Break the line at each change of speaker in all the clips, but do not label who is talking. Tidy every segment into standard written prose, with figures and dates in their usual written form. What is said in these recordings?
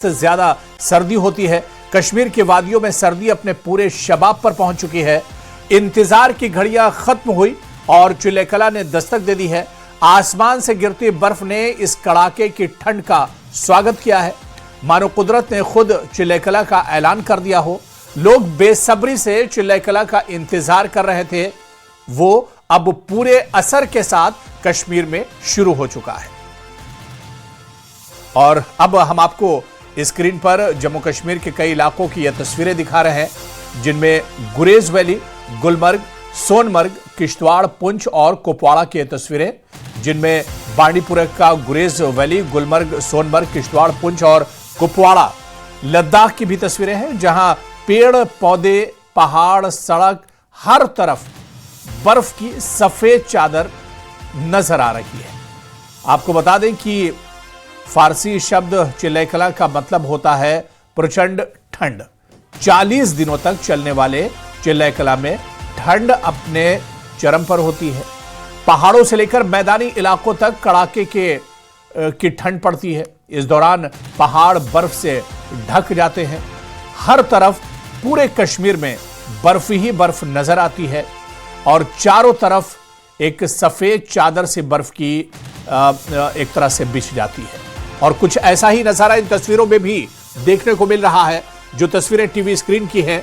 से ज्यादा सर्दी होती है। कश्मीर की वादियों में सर्दी अपने पूरे शबाब पर पहुंच चुकी है। इंतजार की घड़ियां खत्म हुई और चिल्लेकला ने दस्तक दे दी है। आसमान से गिरती बर्फ ने इस कड़ाके की ठंड का स्वागत किया है, मानो कुदरत ने खुद चिल्लेकला का ऐलान कर दिया हो। लोग बेसब्री से चिल्लेकला का इंतजार कर रहे थे, वो अब पूरे असर के साथ कश्मीर में शुरू हो चुका है। और अब हम आपको स्क्रीन पर जम्मू कश्मीर के कई इलाकों की यह तस्वीरें दिखा रहे हैं, जिनमें गुरेज वैली, गुलमर्ग, सोनमर्ग, किश्तवाड़, पुंछ और कुपवाड़ा की तस्वीरें, जिनमें बांडीपुरा का गुरेज वैली, गुलमर्ग, सोनमर्ग, किश्तवाड़, पुंछ और कुपवाड़ा। लद्दाख की भी तस्वीरें हैं, जहां पेड़ पौधे, पहाड़, सड़क, हर तरफ बर्फ की सफेद चादर नजर आ रही है। आपको बता दें कि फारसी शब्द चिल्लेकला का मतलब होता है प्रचंड ठंड। 40 दिनों तक चलने वाले चिल्लेकला में ठंड अपने चरम पर होती है। पहाड़ों से लेकर मैदानी इलाकों तक कड़ाके की ठंड पड़ती है। इस दौरान पहाड़ बर्फ से ढक जाते हैं। हर तरफ पूरे कश्मीर में बर्फ ही बर्फ नजर आती है और चारों तरफ एक सफेद चादर से बर्फ की एक तरह से बिछ जाती है। और कुछ ऐसा ही नजारा इन तस्वीरों में भी देखने को मिल रहा है, जो तस्वीरें टीवी स्क्रीन की हैं।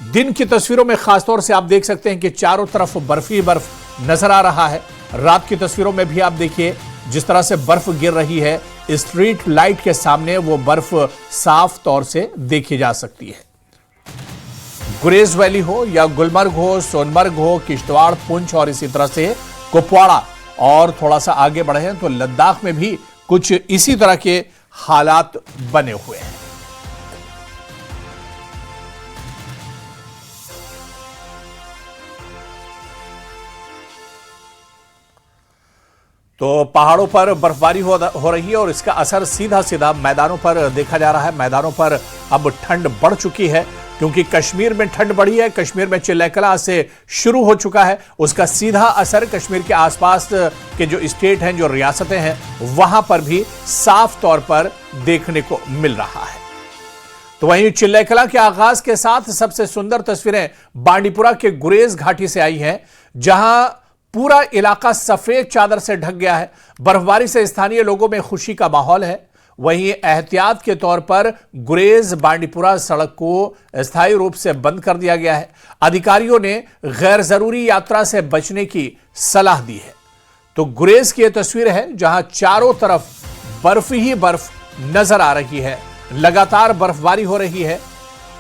दिन की तस्वीरों में खासतौर से आप देख सकते हैं कि चारों तरफ बर्फ ही बर्फ नजर आ रहा है। रात की तस्वीरों में भी आप देखिए जिस तरह से बर्फ गिर रही है, स्ट्रीट लाइट के सामने वो बर्फ साफ तौर से देखी जा सकती है। गुरेज वैली हो या गुलमर्ग हो, सोनमर्ग हो, किश्तवाड़, पुंछ और इसी तरह से कुपवाड़ा, और थोड़ा सा आगे बढ़े हैं तो लद्दाख में भी कुछ इसी तरह के हालात बने हुए हैं। तो पहाड़ों पर बर्फबारी हो रही है और इसका असर सीधा सीधा मैदानों पर देखा जा रहा है। मैदानों पर अब ठंड बढ़ चुकी है, क्योंकि कश्मीर में ठंड बढ़ी है। कश्मीर में चिल्लेकला से शुरू हो चुका है, उसका सीधा असर कश्मीर के आसपास के जो स्टेट हैं, जो रियासतें हैं, वहां पर भी साफ तौर पर देखने को मिल रहा है। तो वहीं चिल्लेकला के आगाज के साथ सबसे सुंदर तस्वीरें बांडीपुरा के गुरेज घाटी से आई हैं, जहां पूरा इलाका सफेद चादर से ढक गया है। बर्फबारी से स्थानीय लोगों में खुशी का माहौल है। वहीं एहतियात के तौर पर गुरेज बांडीपुरा सड़क को स्थायी रूप से बंद कर दिया गया है। अधिकारियों ने गैर जरूरी यात्रा से बचने की सलाह दी है। तो गुरेज की यह तस्वीर है, जहां चारों तरफ बर्फ ही बर्फ नजर आ रही है। लगातार बर्फबारी हो रही है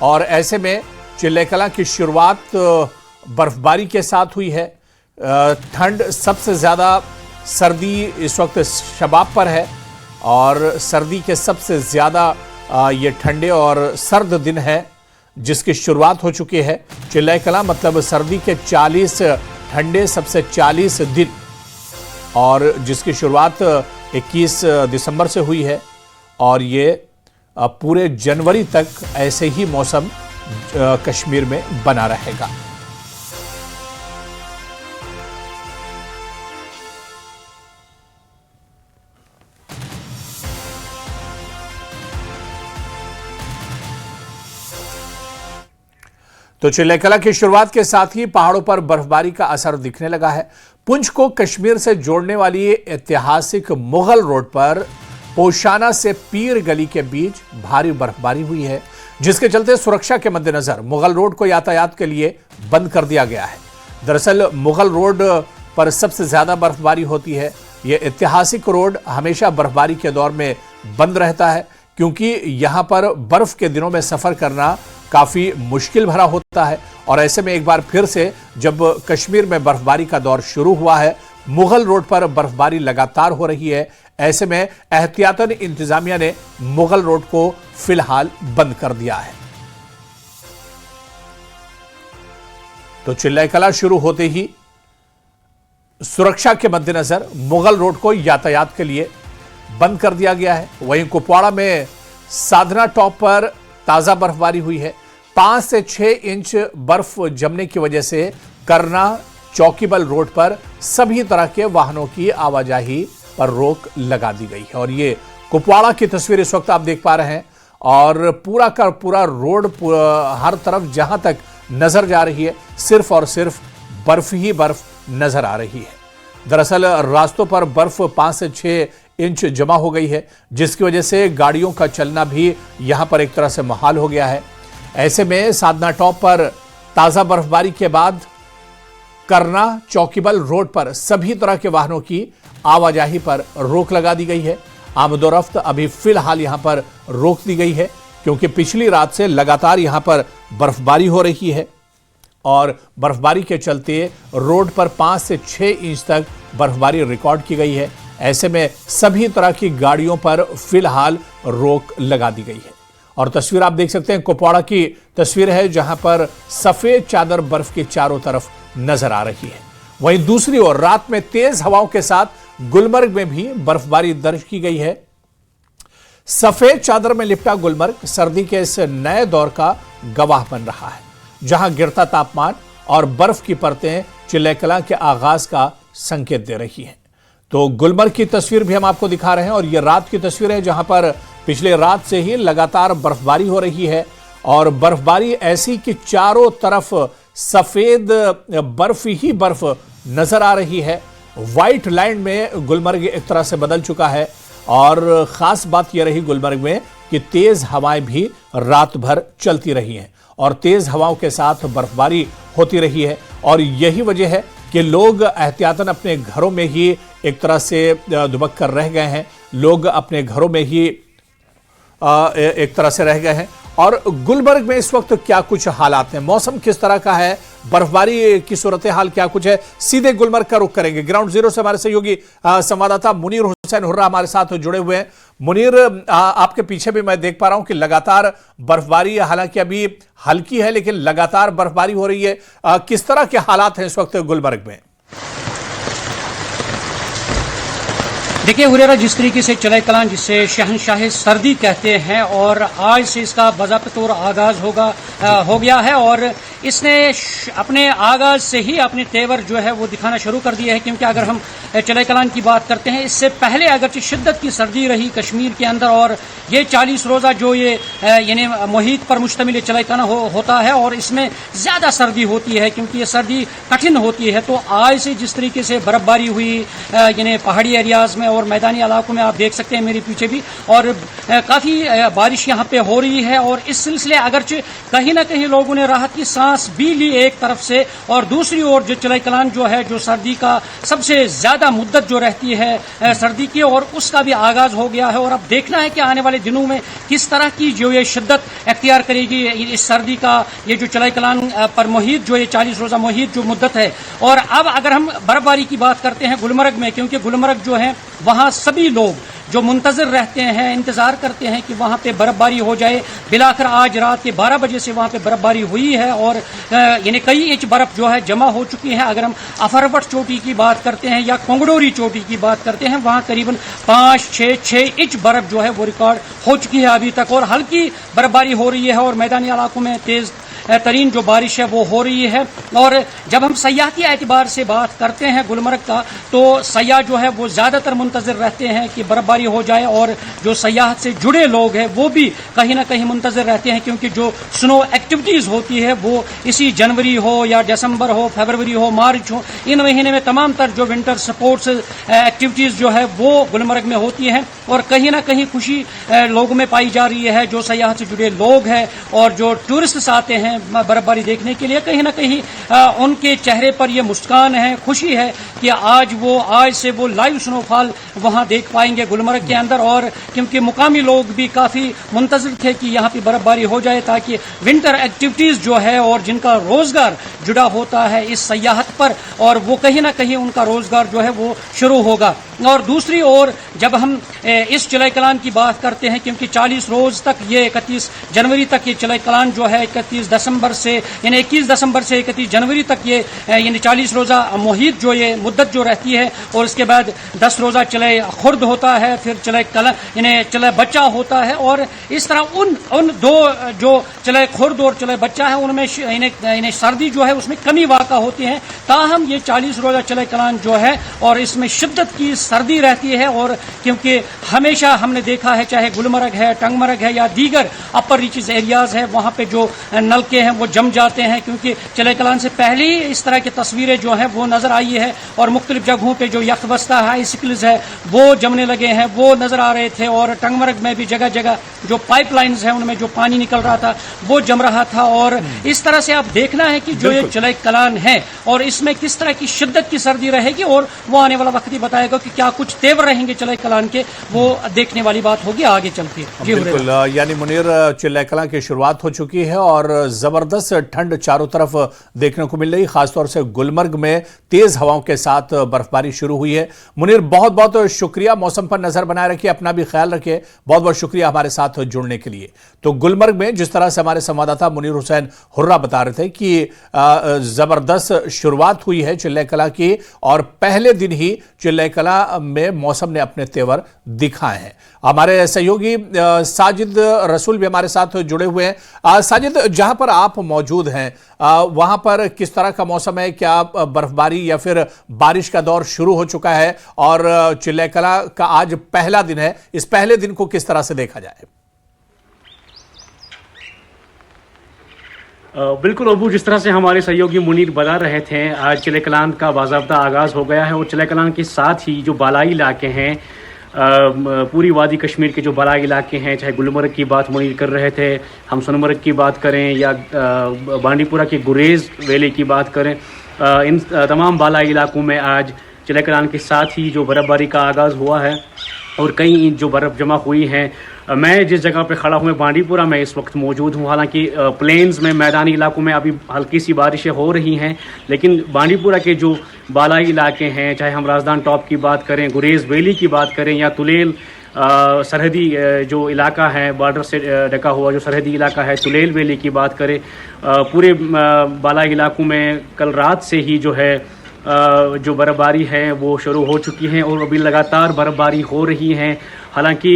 और ऐसे में चिल्लेकला की शुरुआत बर्फबारी के साथ हुई है। ठंड सबसे ज्यादा सर्दी इस वक्त शबाब पर है और सर्दी के सबसे ज्यादा ये ठंडे और सर्द दिन है, जिसकी शुरुआत हो चुकी है। चिल्लेकला मतलब सर्दी के 40 ठंडे सबसे 40 दिन, और जिसकी शुरुआत 21 दिसंबर से हुई है और ये पूरे जनवरी तक ऐसे ही मौसम कश्मीर में बना रहेगा। तो चिल्लेकला की शुरुआत के साथ ही पहाड़ों पर बर्फबारी का असर दिखने लगा है। पुंछ को कश्मीर से जोड़ने वाली ऐतिहासिक मुगल रोड पर पोशाना से पीर गली के बीच भारी बर्फबारी हुई है, जिसके चलते सुरक्षा के मद्देनजर मुगल रोड को यातायात के लिए बंद कर दिया गया है। दरअसल मुगल रोड पर सबसे ज्यादा बर्फबारी होती है। यह ऐतिहासिक रोड हमेशा बर्फबारी के दौर में बंद रहता है, क्योंकि यहां पर बर्फ के दिनों में सफर करना काफी मुश्किल भरा होता है। और ऐसे में एक बार फिर से जब कश्मीर में बर्फबारी का दौर शुरू हुआ है, मुगल रोड पर बर्फबारी लगातार हो रही है, ऐसे में एहतियातन इंतजामिया ने मुगल रोड को फिलहाल बंद कर दिया है। तो चिल्लेकला शुरू होते ही सुरक्षा के मद्देनजर मुगल रोड को यातायात के लिए बंद कर दिया गया है। वहीं कुपवाड़ा में साधना टॉप पर ताजा बर्फबारी हुई है। 5 से 6 इंच बर्फ जमने की वजह से करना चौकीबल रोड पर सभी तरह के वाहनों की आवाजाही पर रोक लगा दी गई है और ये कुपवाड़ा की तस्वीर इस वक्त आप देख पा रहे हैं और पूरा का पूरा रोड हर तरफ जहां तक नजर जा रही है सिर्फ और सिर्फ बर्फ ही बर्फ नजर आ रही है। दरअसल रास्तों पर बर्फ 5 से 6 इंच जमा हो गई है, जिसकी वजह से गाड़ियों का चलना भी यहां पर एक तरह से मुहाल हो गया है। ऐसे में साधना टॉप पर ताजा बर्फबारी के बाद करना चौकीबल रोड पर सभी तरह के वाहनों की आवाजाही पर रोक लगा दी गई है। आमदोरफ्त अभी फिलहाल यहां पर रोक दी गई है, क्योंकि पिछली रात से लगातार यहां पर बर्फबारी हो रही है और बर्फबारी के चलते रोड पर 5 से 6 इंच तक बर्फबारी रिकॉर्ड की गई है। ऐसे में सभी तरह की गाड़ियों पर फिलहाल रोक लगा दी गई है। और तस्वीर आप देख सकते हैं, कुपवाड़ा की तस्वीर है जहां पर सफेद चादर बर्फ के चारों तरफ नजर आ रही है। वहीं दूसरी ओर रात में तेज हवाओं के साथ गुलमर्ग में भी बर्फबारी दर्ज की गई है। सफेद चादर में लिपटा गुलमर्ग सर्दी के इस नए दौर का गवाह बन रहा है, जहां गिरता तापमान और बर्फ की परतें चिल्लेकलां के आगाज का संकेत दे रही हैं। तो गुलमर्ग की तस्वीर भी हम आपको दिखा रहे हैं और यह रात की तस्वीर है, जहां पर पिछले रात से ही लगातार बर्फबारी हो रही है और बर्फबारी ऐसी कि चारों तरफ सफेद बर्फ ही बर्फ नजर आ रही है। व्हाइट लाइन में गुलमर्ग एक तरह से बदल चुका है और खास बात यह रही गुलमर्ग में कि तेज हवाएं भी रात भर चलती रही हैं और तेज हवाओं के साथ बर्फबारी होती रही है। और यही वजह है कि लोग एहतियातन अपने घरों में ही एक तरह से दुबक कर रह गए हैं। लोग अपने घरों में ही एक तरह से रह गए हैं। और गुलमर्ग में इस वक्त क्या कुछ हालात हैं, मौसम किस तरह का है, बर्फबारी की सूरत हाल क्या कुछ है, सीधे गुलमर्ग का रुख करेंगे। ग्राउंड जीरो से हमारे सहयोगी संवाददाता मुनीर हुसैन हुर्रा हमारे साथ जुड़े हुए हैं। मुनीर, आपके पीछे भी मैं देख पा रहा हूं कि लगातार बर्फबारी, हालांकि अभी हल्की है लेकिन लगातार बर्फबारी हो रही है। किस तरह के हालात हैं इस वक्त गुलमर्ग में?
देखिए हुरेरा, जिस तरीके से चिल्लेकलां, जिसे शहनशाह सर्दी कहते हैं, और आज से इसका बाज़ाब्ता तौर आगाज हो गया है और इसने अपने आगाज से ही अपने तेवर जो है वो दिखाना शुरू कर दिया है। क्योंकि अगर हम चिल्लेकलां की बात करते हैं, इससे पहले अगरचे शिद्दत की सर्दी रही कश्मीर के अंदर और ये 40 रोज़ा जो ये यानी मुहित पर मुश्तमिल चिल्लेकलां होता है और इसमें ज्यादा सर्दी होती है क्योंकि ये सर्दी कठिन होती है। तो आज से जिस तरीके से बर्फबारी हुई यानी पहाड़ी एरियाज में और मैदानी इलाकों में, आप देख सकते हैं मेरे पीछे भी, और काफी बारिश यहाँ पे हो रही है और इस सिलसिले अगरचे कहीं ना कहीं लोगों ने राहत की सांस भी ली एक तरफ से, और दूसरी ओर जो चिल्लेकलां जो है, जो सर्दी का सबसे ज्यादा मुद्दत जो रहती है सर्दी की, और उसका भी आगाज हो गया है। और अब देखना है कि आने वाले दिनों में किस तरह की जो ये शिद्दत अख्तियार करेगी इस सर्दी का, ये जो चिल्लेकलां पर मुहित जो ये 40 रोजा मुहित जो मुद्दत है। और अब अगर हम बर्फबारी की बात करते हैं गुलमर्ग में, क्योंकि गुलमर्ग जो है वहां सभी लोग जो मुंतजर रहते हैं, इंतजार करते हैं कि वहां पे बर्फबारी हो जाए। बिलाकर आज रात के 12 बजे से वहां पे बर्फबारी हुई है और यानी कई इंच बर्फ जो है जमा हो चुकी है। अगर हम अफरवट चोटी की बात करते हैं या कोंगडोरी चोटी की बात करते हैं, वहां करीबन 5-6 इंच बर्फ जो है वो रिकॉर्ड हो चुकी है अभी तक, और हल्की बर्फबारी हो रही है और मैदानी इलाकों में तेज तरीन जो बारिश है वो हो रही है। और जब हम सयाहती एतबार से बात करते हैं गुलमर्ग का, तो सयाह जो है वो ज्यादातर मुंतजर रहते हैं कि बर्फबारी हो जाए, और जो सयाहत से जुड़े लोग हैं वो भी कहीं ना कहीं मुंतजर रहते हैं, क्योंकि जो स्नो एक्टिविटीज होती है वो इसी जनवरी हो या दिसंबर हो, फरवरी हो, मार्च हो, इन महीने में तमाम तर जो विंटर स्पोर्ट्स एक्टिविटीज जो है वो गुलमर्ग में होती है। और कहीं ना कहीं खुशी लोगों में पाई जा रही है, जो सयाहत से जुड़े लोग हैं और जो टूरिस्ट आते हैं बर्फबारी देखने के लिए, कहीं ना कहीं उनके चेहरे पर यह मुस्कान है, खुशी है कि आज से वो लाइव स्नोफॉल वहां देख पाएंगे गुलमर्ग के अंदर। और क्योंकि मुकामी लोग भी काफी मुंतजिर थे कि यहाँ पे बर्फबारी हो जाए, ताकि विंटर एक्टिविटीज जो है और जिनका रोजगार जुड़ा होता है इस सयाहत पर, और वो कहीं ना कहीं उनका रोजगार जो है वो शुरू होगा। और दूसरी ओर जब हम इस चिल्लेकलां की बात करते हैं, क्योंकि 40 रोज तक ये 31 जनवरी तक ये चिल्लेकलां जो है 31 दिसंबर से यानी 21 दिसंबर से 31 जनवरी तक ये यानी 40 रोजा मुहित जो ये मुद्दत जो रहती है, और उसके बाद 10 रोजा चले खुर्द होता है, फिर चले कल यानी चले बच्चा होता है। और इस तरह उन दो जो चले खुर्द और चले बच्चा है उनमें यानी सर्दी जो है उसमें कमी वाक़ा होती है। ताहम ये 40 रोजा चले कलान जो है और इसमें शिद्दत की सर्दी रहती है। और क्योंकि हमेशा हमने देखा है चाहे गुलमर्ग है, टंगमर्ग है या दीगर अपर रीचेस एरियाज है, वहां पे जो नलके हैं वो जम जाते हैं, क्योंकि चले कलान से पहले ही इस तरह की तस्वीरें जो हैं वो नजर आई है। और मुख्तलिफ जगहों पे जो यखबस्ता हाईसिकल्स है वो जमने लगे हैं, वो नजर आ रहे थे। और टंगमर्ग में भी जगह जगह जो पाइपलाइंस है उनमें जो पानी निकल रहा था वो जम रहा था। और इस तरह से आप देखना है कि जो ये चले कलान है और इसमें किस तरह की शिद्दत की सर्दी रहेगी, और वो आने वाला वक्त ही बताएगा कि क्या कुछ तेवर रहेंगे चले कलान के, वो देखने वाली बात होगी आगे चलती है। जी
बिल्कुल, यानी मुनीर चिल्ला कलां की शुरुआत हो चुकी है और जबरदस्त ठंड चारों तरफ देखने को मिल रही, खासतौर से गुलमर्ग में तेज हवाओं के साथ बर्फबारी शुरू हुई है। मुनीर बहुत बहुत शुक्रिया, मौसम पर नजर बनाए रखिए, अपना भी ख्याल रखिए, बहुत बहुत शुक्रिया हमारे साथ जुड़ने के लिए। तो गुलमर्ग में जिस तरह से हमारे संवाददाता मुनीर हुसैन हुर्रा बता रहे थे कि जबरदस्त शुरुआत हुई है चिल्ला कलां की और पहले दिन ही चिल्ला कलां में मौसम ने अपने तेवर दिखाए हैं। हमारे सहयोगी साजिद रसूल भी हमारे साथ जुड़े हुए हैं। साजिद, जहां पर आप मौजूद हैं वहां पर किस तरह का मौसम है? क्या बर्फबारी या फिर बारिश का दौर शुरू हो चुका है? और चिल्ला कलां का आज पहला दिन है, इस पहले दिन को किस तरह से देखा जाए?
बिल्कुल अबू, जिस तरह से हमारे सहयोगी मुनीर बता रहे थे, आज चिल्ला कलां का बाज़ाब्ता आगाज़ हो गया है। और चिल्ला कलां के साथ ही जो बालाई इलाके हैं, पूरी वादी कश्मीर के जो बालाई इलाके हैं, चाहे गुलमर्ग की बात मुनीर कर रहे थे, हम सोनमर्ग की बात करें या बांडीपुरा के गुरेज वैली की बात करें, इन तमाम बालाई इलाकों में आज चिल्ला कलां के साथ ही जो बर्फ़बारी का आगाज़ हुआ है और कई इंच जो बर्फ़ जमा हुई हैं। मैं जिस जगह पे खड़ा हूँ बांडीपुरा में इस वक्त मौजूद हूँ। हालांकि प्लेन्स में, मैदानी इलाकों में अभी हल्की सी बारिशें हो रही हैं, लेकिन बांडीपुरा के जो बालाई इलाके हैं, चाहे हम राजदान टॉप की बात करें, गुरेज वैली की बात करें या तुलेल सरहदी जो इलाका है, बॉर्डर से ढका हुआ जो सरहदी इलाका है, तुलेल वैली की बात करें, पूरे बालाई इलाकों में कल रात से ही जो है जो बर्फबारी है वो शुरू हो चुकी है और अभी लगातार बर्फबारी हो रही है। हालांकि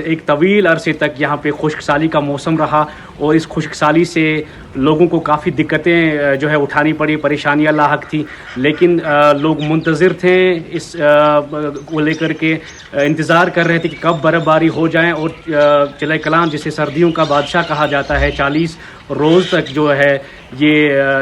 एक तवील अरसे तक यहाँ पे खुश्कसाली का मौसम रहा और इस खुश्कसाली से लोगों को काफ़ी दिक्कतें जो है उठानी पड़ी, परेशानियाँ लाहक थी, लेकिन लोग मुंतज़िर थे, इस को लेकर के इंतज़ार कर रहे थे कि कब बर्फबारी हो जाए। और चिल्ला कलां जिसे सर्दियों का बादशाह कहा जाता है, 40 रोज़ तक जो है ये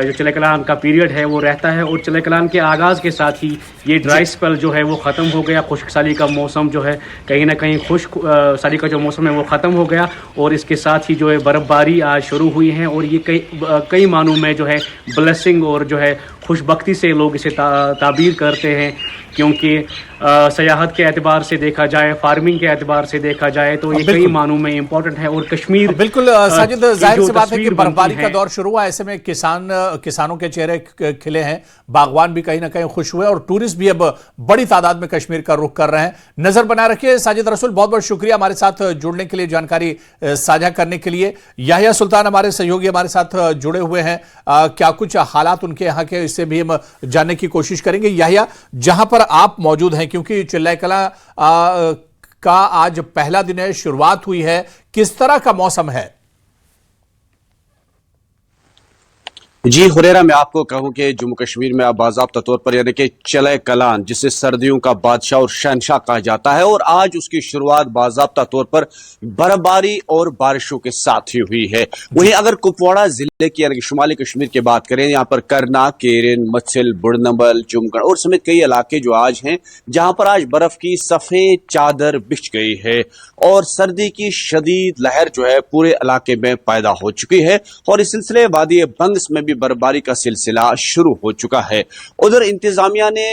जो चिल्ला कलां का पीरियड है वो रहता है। और चिल्ला कलां के आगाज़ के साथ ही ये ड्राई स्पेल जो है वो ख़त्म हो गया, खुश्कसाली का मौसम जो है कहीं ना कहीं खुश्क साली का जो मौसम है वो ख़त्म हो गया और इसके साथ ही जो है बर्फबारी आज शुरू हुई है। और ये कई मानों में जो है ब्लेसिंग और जो है खुशबख्ती से लोग इसे ताबीर करते हैं, क्योंकि सयाहत के एतबार से देखा जाए, फार्मिंग के एतबार से देखा जाए तो ये कई मानों में इम्पोर्टेंट है। और कश्मीर
बिल्कुल साजिद, जाहिर सी बात है कि बर्फबारी का दौर शुरू हुआ, ऐसे में किसानों के चेहरे खिले हैं, बागवान भी कहीं ना कहीं खुश हुए और टूरिस्ट भी अब बड़ी तादाद में कश्मीर का रुख कर रहे हैं। नजर बनाए रखिए। साजिद रसूल, बहुत बहुत शुक्रिया हमारे साथ जुड़ने के लिए, जानकारी साझा करने के लिए। याहिया सुल्तान हमारे सहयोगी हमारे साथ जुड़े हुए हैं, क्या कुछ हालात उनके यहाँ के, इससे भी हम जानने की कोशिश करेंगे। याहिया, जहां पर आप मौजूद हैं, क्योंकि चिल्ला कलां का आज पहला दिन है, शुरुआत हुई है, किस तरह का मौसम है?
जी हुरेरा, मैं आपको कहूं कि जम्मू कश्मीर में अब बाज़ाब्ता तौर पर यानी कि चिल्ला कलां जिसे सर्दियों का बादशाह और शहनशाह कहा जाता है, और आज उसकी शुरुआत बाज़ाब्ता तौर पर बर्फबारी और बारिशों के साथ ही हुई है। वहीं अगर कुपवाड़ा जिले की यानी कि शुमाली कश्मीर की बात करें, यहाँ पर करना, केरन, मत्सिल, बुढ़नबल, चुमगढ़ और समेत कई इलाके जो आज हैं जहां पर आज बर्फ की सफेद चादर बिछ गई है और सर्दी की शदीद लहर जो है पूरे इलाके में पैदा हो चुकी है। और इस सिलसिले वादी बंग्स में भी बर्फबारी का सिलसिला शुरू हो चुका है। उधर इंतजामिया ने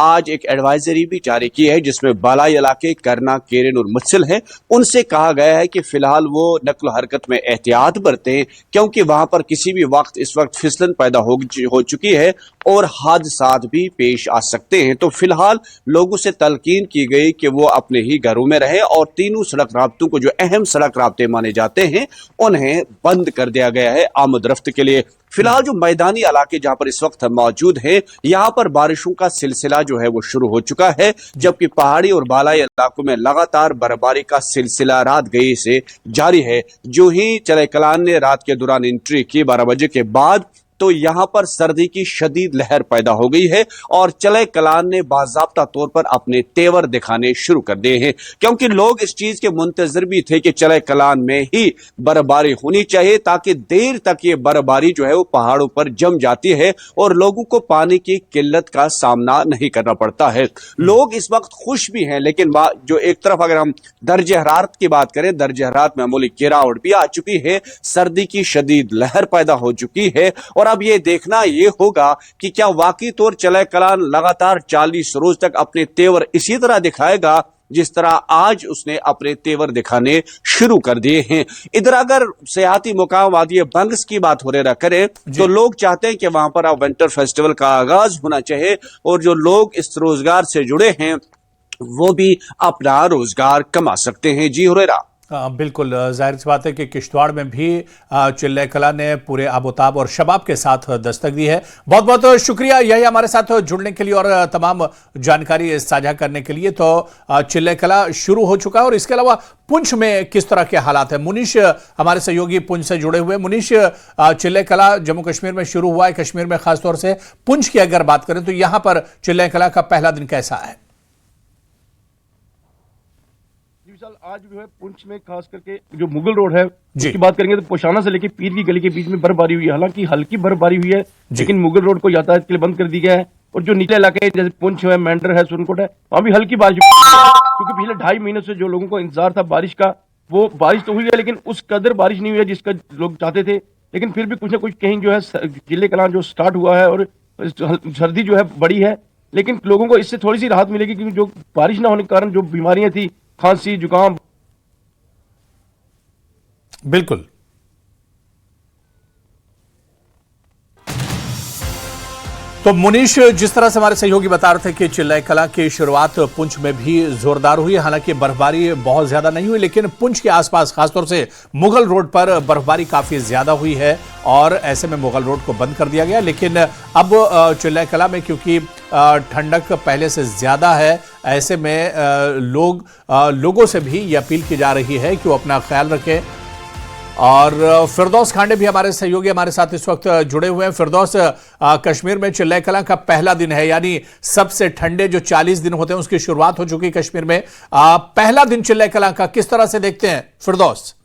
आज एक एडवाइजरी भी जारी की है जिसमें बालाई इलाके करना, केरन और मुत्सिल है, उनसे कहा गया है कि फिलहाल वो नक्ल हरकत में एहतियात बरतें, क्योंकि वहां पर किसी भी वक्त इस वक्त फिसलन पैदा हो चुकी है और हादसात भी पेश आ सकते हैं। तो फिलहाल लोगों से तलकीन की गई कि वो अपने ही घरों में रहें और तीनों सड़क राब्तों को, जो अहम सड़क राब्ते माने जाते हैं, उन्हें बंद कर दिया गया है आमद रफ्त के लिए। फिलहाल जो मैदानी इलाके जहां पर इस वक्त मौजूद है, यहां पर बारिशों का सिलसिला जो है वो शुरू हो चुका है, जबकि पहाड़ी और बालाई इलाकों में लगातार बर्फबारी का सिलसिला रात गई से जारी है। जो ही चले कलान ने रात के दौरान एंट्री की 12 बजे के बाद, तो यहां पर सर्दी की शदीद लहर पैदा हो गई है और चले कलान ने बाज़ाब्ता तौर पर अपने तेवर दिखाने शुरू कर दिए हैं, क्योंकि लोग इस चीज के मुंतजर भी थे कि चले कलान में ही बर्फबारी होनी चाहिए, ताकि देर तक ये बर्फबारी जो है वो पहाड़ों पर जम जाती है और लोगों को पानी की किल्लत का सामना नहीं करना पड़ता है। लोग इस वक्त खुश भी हैं, लेकिन जो एक तरफ अगर हम दर्ज हरारत की बात करें, दर्ज हरारत में मामूली गिरावट भी आ चुकी है, सर्दी की शदीद लहर पैदा हो चुकी है और अब ये देखना ये होगा कि क्या वाकई तौर चले कलान लगातार 40 रोज तक अपने तेवर इसी तरह दिखाएगा जिस तरह आज उसने अपने तेवर दिखाने शुरू कर दिए हैं। इधर अगर सियाती मुकाम वादी बंग्स की बात हो रहा करें तो लोग चाहते हैं कि वहां पर अब विंटर फेस्टिवल का आगाज होना चाहिए और जो लोग इस रोजगार से जुड़े हैं वो भी अपना रोजगार कमा सकते हैं। जी हुरैरा।
बिल्कुल, जाहिर सी बात है कि किश्तवाड़ में भी चिल्ले कला ने पूरे आबोताब और शबाब के साथ दस्तक दी है। बहुत बहुत शुक्रिया यही हमारे साथ जुड़ने के लिए और तमाम जानकारी साझा करने के लिए। तो चिल्ले कला शुरू हो चुका है और इसके अलावा पुंछ में किस तरह के हालात है, मुनीश हमारे सहयोगी पुंछ से जुड़े हुए। मुनीश, चिल्ले कला जम्मू कश्मीर में शुरू हुआ है, कश्मीर में खासतौर से पुंछ की अगर बात करें तो यहां पर चिल्ले कला का पहला दिन कैसा है?
आज जो है पुंछ में खास करके जो मुगल रोड है उसकी बात करेंगे तो पोशाना से लेकर पीर की गली के बीच में बर्फबारी हुई है। हालांकि हल्की बर्फबारी हुई है, लेकिन मुगल रोड को यातायात के लिए बंद कर दिया गया है और जो निचले इलाके जैसे पुंछ है, मेंढर है, सुरनकोट है, वहां भी हल्की बारिश क्योंकि पिछले 2.5 महीनों से जो लोगों को इंतजार था बारिश का, वो बारिश तो हुई है लेकिन उस कदर बारिश नहीं हुई है जिसका लोग चाहते थे। लेकिन फिर भी कुछ ना कुछ कहीं जो है चिल्ले कलां जो स्टार्ट हुआ है और सर्दी जो है बड़ी है, लेकिन लोगों को इससे थोड़ी सी राहत मिलेगी क्योंकि जो बारिश ना होने के कारण जो बीमारियां थी, खांसी, जुकाम।
बिल्कुल, तो मुनीश, जिस तरह से हमारे सहयोगी बता रहे थे कि चिल्लाई कला की शुरुआत पुंछ में भी जोरदार हुई, हालांकि बर्फबारी बहुत ज्यादा नहीं हुई, लेकिन पुंछ के आसपास खासतौर से मुगल रोड पर बर्फबारी काफी ज्यादा हुई है और ऐसे में मुगल रोड को बंद कर दिया गया। लेकिन अब चिल्लाई कला में क्योंकि ठंडक पहले से ज्यादा है, ऐसे में लोगों से भी ये अपील की जा रही है कि वो अपना ख्याल रखें। और फिरदौस खांडे भी हमारे सहयोगी हमारे साथ इस वक्त जुड़े हुए हैं। फिरदौस, कश्मीर में चिल्लाई कलां का पहला दिन है, यानी सबसे ठंडे जो 40 दिन होते हैं उसकी शुरुआत हो चुकी है कश्मीर में। पहला दिन चिल्लाई कलां का किस तरह से देखते हैं फिरदौस?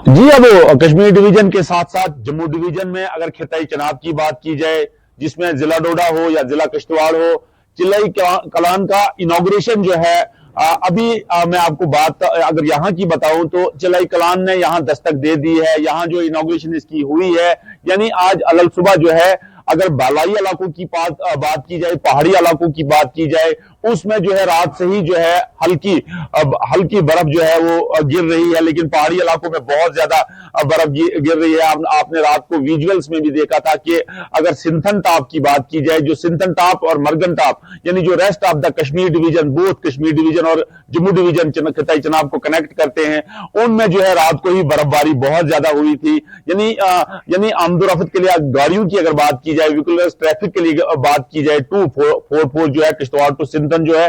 जी, अब कश्मीर डिवीजन के साथ साथ जम्मू डिवीजन में अगर खिताई चुनाव की बात की जाए, जिसमें जिला डोडा हो या जिला किश्तवाड़ हो, चिल्लाई कलां का इनॉग्रेशन जो है अभी मैं आपको बात अगर यहाँ की बताऊं तो चिल्लाई कलां ने यहाँ दस्तक दे दी है। यहाँ जो इनॉग्रेशन इसकी हुई है, यानी आज अलग सुबह जो है, अगर बालाई इलाकों की बात की जाए, पहाड़ी इलाकों की बात की जाए, उसमें जो है रात से ही जो है हल्की बर्फ जो है वो गिर रही है, लेकिन पहाड़ी इलाकों में बहुत ज्यादा बर्फ गिर रही है। आपने रात को विजुअल्स में भी देखा था कि अगर सिंथन टाप की बात की जाए, जो सिंथन टाप और मरगन टाप यानी जो rest of the Kashmir division, both Kashmir division और जम्मू डिवीजन खिताई चनाब को कनेक्ट करते हैं, उनमें जो है रात को ही बर्फबारी बहुत ज्यादा हुई थी। यानी आमदोरफ्त के लिए गाड़ियों की अगर बात की जाए, व्हीकलर्स ट्रैफिक के लिए बात की जाए, 244 जो है किश्तवाड़ टू सिंथन जो है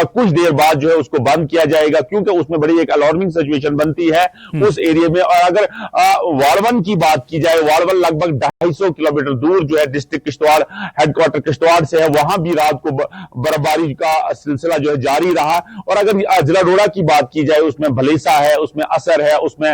कुछ देर बाद जो है उसको बंद किया जाएगा, क्योंकि उसमें बड़ी एक अलार्मिंग सिचुएशन बनती है उस एरिया में। और अगर वाड़वन की बात की जाए, वाड़वन लगभग 250 किलोमीटर दूर जो है डिस्ट्रिक्ट किश्तवाड़ हेडक्वार्टर किश्तवाड़ से है, वहां भी रात को बर्फबारी का सिलसिला जो है जारी रहा। और अगर जिला डोडा की बात की जाए, उसमें भलेसा है, उसमें असर है, उसमें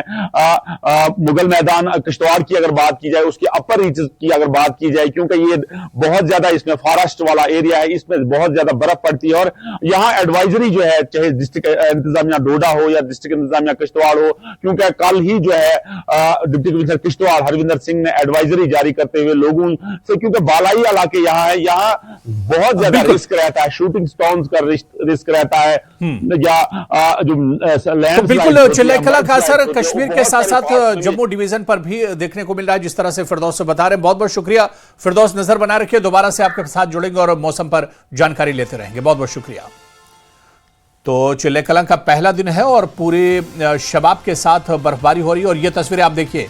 मुगल मैदान किश्तवाड़ की अगर बात की जाए, उसके अपर रीचेस की अगर बात की जाए, क्योंकि ये बहुत ज्यादा इसमें फॉरेस्ट वाला एरिया है, इसमें बहुत ज्यादा बर्फ पड़ती है है। और यहाँ एडवाइजरी जो है, चाहे डिस्ट्रिक्ट इंतजामिया डोडा हो या डिस्ट्रिक्ट इंतजामिया किश्तवाड़ हो, क्योंकि कल ही जो है डिप्टी कमिश्नर किश्तवाड़ हरविंदर सिंह ने एडवाइजरी जारी करते हुए लोगों से, क्योंकि बालाई इलाके यहाँ है, यहाँ बहुत ज्यादा रिस्क रहता है, शूटिंग स्टोन्स का रिस्क रहता है, या जो
तो बिल्कुल चिल्लाकला का असर कश्मीर के साथ साथ जम्मू डिवीजन पर भी देखने को मिल रहा है, जिस तरह से फिरदौस से बता रहे हैं। बहुत बहुत शुक्रिया फिरदौस, नजर बना रखिए, दोबारा से आपके साथ जुड़ेंगे और मौसम पर जानकारी लेते रहेंगे। बहुत बहुत शुक्रिया। तो चिल्लाकला का पहला दिन है और पूरे शबाब के साथ बर्फबारी हो रही है और ये तस्वीरें आप देखिए,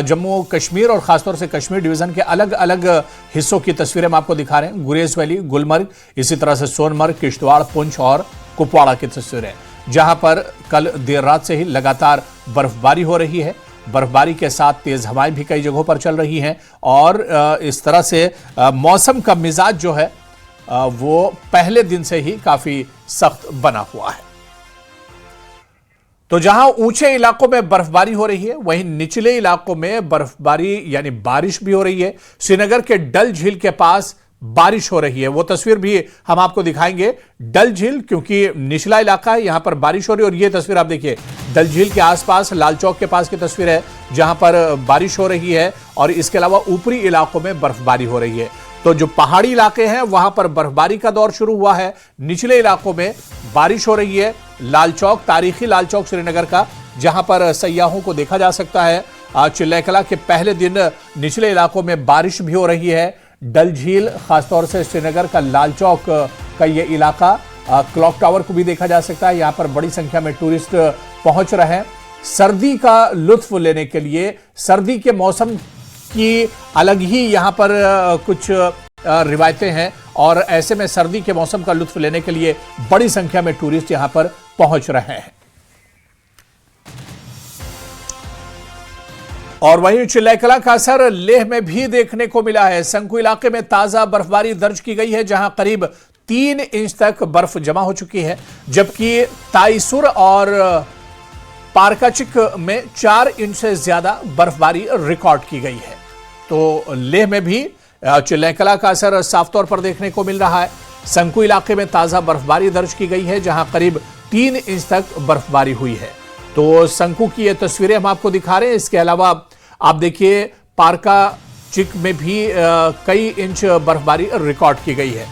जम्मू कश्मीर और खासतौर से कश्मीर डिवीजन के अलग अलग हिस्सों की तस्वीरें हम आपको दिखा रहे हैं। गुरेज वैली, गुलमर्ग, इसी तरह से सोनमर्ग, किश्तवाड़, पुंछ और कुपवाड़ा की तस्वीरें, जहां पर कल देर रात से ही लगातार बर्फबारी हो रही है। बर्फबारी के साथ तेज हवाएं भी कई जगहों पर चल रही हैं और इस तरह से मौसम का मिजाज जो है वो पहले दिन से ही काफी सख्त बना हुआ है। तो जहां ऊंचे इलाकों में बर्फबारी हो रही है, वहीं निचले इलाकों में बर्फबारी यानी बारिश भी हो रही है। श्रीनगर के डल झील के पास बारिश हो रही है, वो तस्वीर भी हम आपको दिखाएंगे। डल झील क्योंकि निचला इलाका है, यहां पर बारिश हो रही है और ये तस्वीर आप देखिए डल झील के आसपास लाल चौक के पास की तस्वीर है, जहां पर बारिश हो रही है और इसके अलावा ऊपरी इलाकों में बर्फबारी हो रही है। तो जो पहाड़ी इलाके हैं वहां पर बर्फबारी का दौर शुरू हुआ है, निचले इलाकों में बारिश हो रही है। लाल चौक, तारीखी लाल चौक श्रीनगर का, जहां पर सयाहों को देखा जा सकता है। चिल्लाकला के पहले दिन निचले इलाकों में बारिश भी हो रही है। डल झील, खासतौर से श्रीनगर का लाल चौक का ये इलाका, क्लॉक टावर को भी देखा जा सकता है। यहाँ पर बड़ी संख्या में टूरिस्ट पहुंच रहे हैं सर्दी का लुत्फ लेने के लिए। सर्दी के मौसम की अलग ही यहाँ पर कुछ रिवायतें हैं और ऐसे में सर्दी के मौसम का लुत्फ लेने के लिए बड़ी संख्या में टूरिस्ट यहाँ पर पहुंच रहे हैं। और वहीं चिल्लाकला का असर लेह में भी देखने को मिला है। संकू इलाके में ताजा बर्फबारी दर्ज की गई है, जहां करीब 3 इंच तक बर्फ जमा हो चुकी है, जबकि ताइसुर और पारकाचिक में 4 इंच से ज्यादा बर्फबारी रिकॉर्ड की गई है। तो लेह में भी चिल्लाकला का असर साफ तौर पर देखने को मिल रहा है। संकू इलाके में ताजा बर्फबारी दर्ज की गई है, जहां करीब 3 इंच तक बर्फबारी हुई है। तो संकू की ये तस्वीरें हम आपको दिखा रहे हैं। इसके अलावा आप देखिए पारकाचिक में भी कई इंच बर्फबारी रिकॉर्ड की गई है।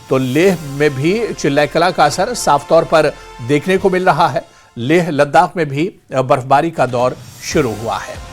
तो लेह में भी चिल्लाकला का असर साफ तौर पर देखने को मिल रहा है। लेह लद्दाख में भी बर्फबारी का दौर शुरू हुआ है।